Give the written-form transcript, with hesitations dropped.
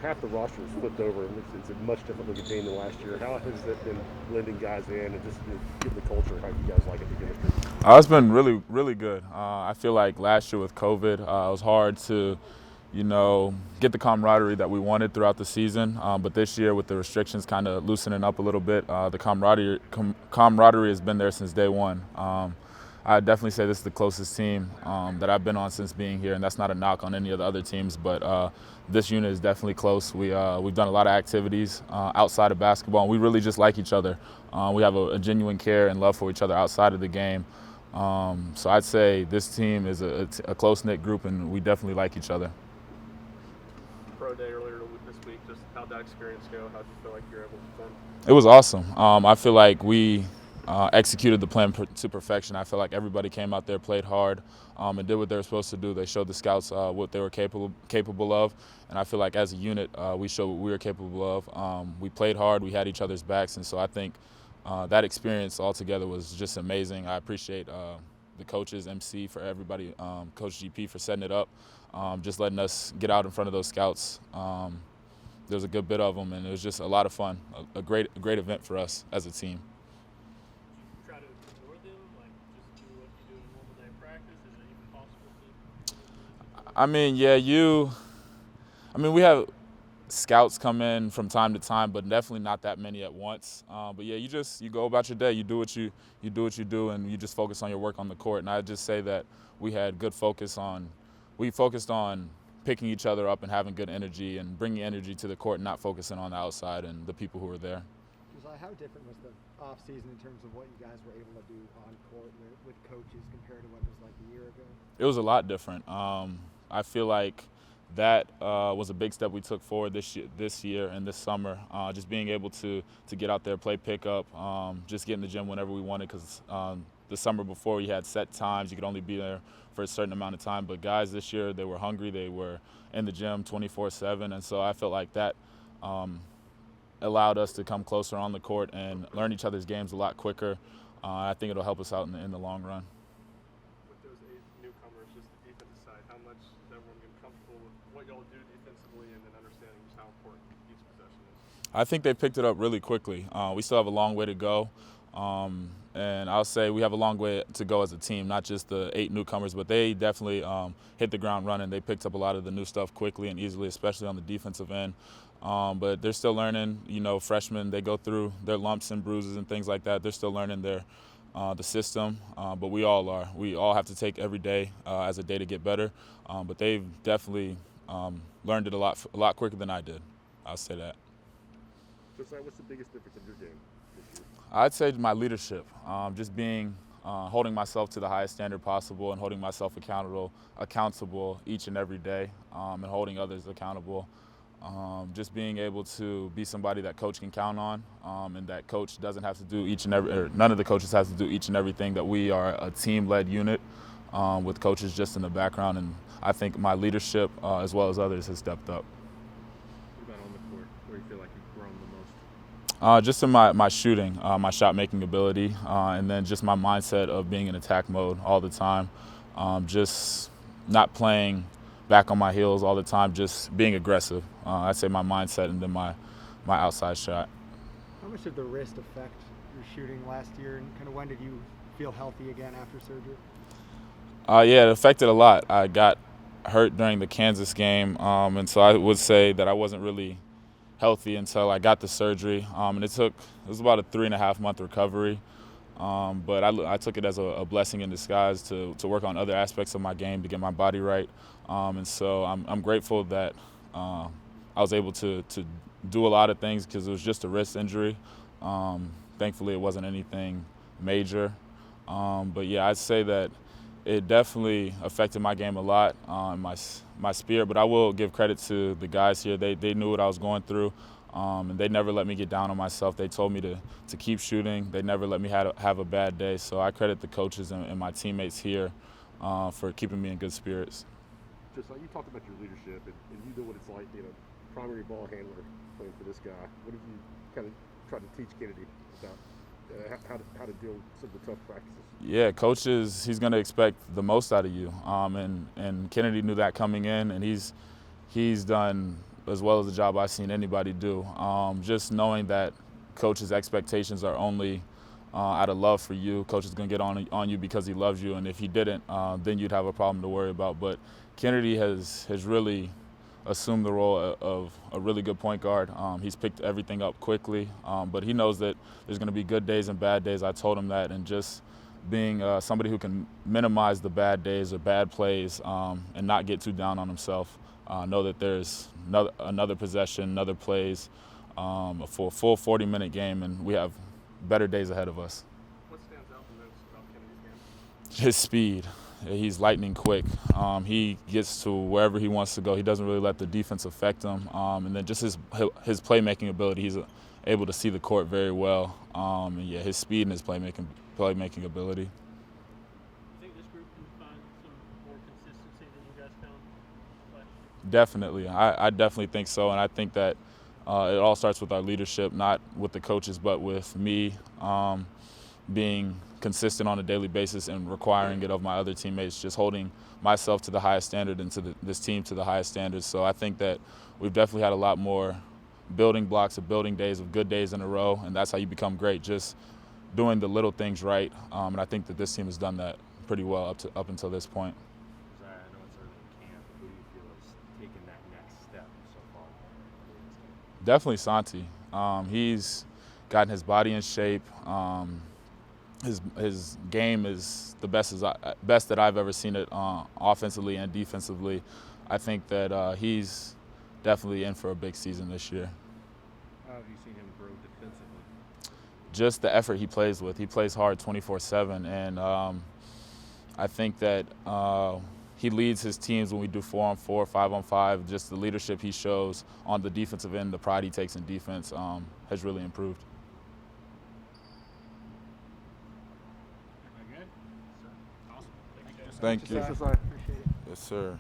half the roster is flipped over, and it's a much different looking team than last year. How has that been blending guys in and just getting the culture how you guys like it to get it? It's been really, really good. I feel like last year with COVID, it was hard to, get the camaraderie that we wanted throughout the season. But this year, with the restrictions kind of loosening up a little bit, the camaraderie has been there since day one. I definitely say this is the closest team that I've been on since being here, and that's not a knock on any of the other teams, but this unit is definitely close. We've done a lot of activities outside of basketball, and we really just like each other. We have a genuine care and love for each other outside of the game. So I'd say this team is a close-knit group, and we definitely like each other. Pro day earlier this week, just how'd that experience go? How'd you feel like you're able to perform? It was awesome. I feel like we executed the plan to perfection. I feel like everybody came out there, played hard, and did what they were supposed to do. They showed the scouts what they were capable of, and I feel like as a unit, we showed what we were capable of. We played hard. We had each other's backs, and so I think that experience altogether was just amazing. I appreciate the coaches, MC, for everybody, Coach GP for setting it up, just letting us get out in front of those scouts. There was a good bit of them, and it was just a lot of fun, a great event for us as a team. Try to ignore them, like just do what you do in a normal day of practice? Is it even possible to? I mean, yeah, we have scouts come in from time to time, but definitely not that many at once. But yeah, you go about your day, you do what you do, and you just focus on your work on the court. And I just say that we focused on picking each other up and having good energy and bringing energy to the court, and not focusing on the outside and the people who were there. Josiah, how different was the off season in terms of what you guys were able to do on court with coaches compared to what it was like a year ago? It was a lot different. I feel like that was a big step we took forward this year and this summer. Just being able to get out there, play pickup, just get in the gym whenever we wanted, because the summer before you had set times, you could only be there for a certain amount of time. But guys this year, they were hungry, they were in the gym 24/7, and so I felt like that allowed us to come closer on the court and learn each other's games a lot quicker. I think it'll help us out in the long run. With those 8 newcomers, just the defensive side, how much is everyone getting comfortable with what y'all do defensively, and then understanding just how important each possession is? I think they picked it up really quickly. We still have a long way to go. And I'll say we have a long way to go as a team, not just the 8 newcomers, but they definitely hit the ground running. They picked up a lot of the new stuff quickly and easily, especially on the defensive end. But they're still learning. Freshmen, they go through their lumps and bruises and things like that. They're still learning the system, but we all are. We all have to take every day as a day to get better. But they've definitely learned it a lot quicker than I did. I'll say that. Josiah, what's the biggest difference in your game this year? I'd say my leadership, just holding myself to the highest standard possible and holding myself accountable each and every day, and holding others accountable. Just being able to be somebody that coach can count on, and that coach doesn't have to do none of the coaches has to do each and everything. That we are a team-led unit with coaches just in the background, and I think my leadership, as well as others, has stepped up. What about on the court? Where do you feel like you've grown the most? Just in my shooting, my shot-making ability, and then just my mindset of being in attack mode all the time. Just not playing back on my heels all the time, just being aggressive. I'd say my mindset, and then my outside shot. How much did the wrist affect your shooting last year, and kind of when did you feel healthy again after surgery? Yeah, it affected a lot. I got hurt during the Kansas game, and so I would say that I wasn't really healthy until I got the surgery, and it was about a 3.5-month recovery. But I took it as a blessing in disguise to work on other aspects of my game to get my body right, and so I'm grateful that I was able to do a lot of things, because it was just a wrist injury. Thankfully, it wasn't anything major, but yeah, I'd say that it definitely affected my game a lot, my spirit. But I will give credit to the guys here. They knew what I was going through, and they never let me get down on myself. They told me to keep shooting. They never let me have a bad day. So I credit the coaches and my teammates here for keeping me in good spirits. Just like you talked about your leadership, and you know what it's like being a primary ball handler playing for this guy. What have you kind of tried to teach Kennedy about how to deal with some of the tough practices? Yeah, coaches, he's going to expect the most out of you, and Kennedy knew that coming in, and he's done as well as the job I've seen anybody do. Just knowing that coach's expectations are only out of love for you. Coach is going to get on you because he loves you, and if he didn't, then you'd have a problem to worry about. But Kennedy has really assumed the role of a really good point guard. He's picked everything up quickly, but he knows that there's going to be good days and bad days. I told him that, and just being somebody who can minimize the bad days or bad plays and not get too down on himself. Know that there's another possession, another plays for a full 40-minute game, and we have better days ahead of us. What stands out the most about Kennedy's game? His speed. He's lightning quick. He gets to wherever he wants to go. He doesn't really let the defense affect him. And then just his playmaking ability. He's able to see the court very well. And yeah, his speed and his playmaking ability. You think this group can find some more consistency than you guys found last year? Definitely. I definitely think so. And I think that it all starts with our leadership, not with the coaches, but with me being consistent on a daily basis and requiring it of my other teammates, just holding myself to the highest standard and to this team to the highest standards. So I think that we've definitely had a lot more building blocks of building days, of good days in a row, and that's how you become great, just doing the little things right. And I think that this team has done that pretty well up until this point. Josiah, I know it's early in camp, but who do you feel is taking that next step so far? Definitely Santi. He's gotten his body in shape. His game is the best that I've ever seen it offensively and defensively. I think that he's definitely in for a big season this year. How have you seen him grow defensively? Just the effort he plays with. He plays hard 24/7, and I think that he leads his teams when we do 4-on-4, 5-on-5. Just the leadership he shows on the defensive end, the pride he takes in defense has really improved. Good? Awesome. Thank you. Thank you. Josiah. Appreciate it. Yes, sir.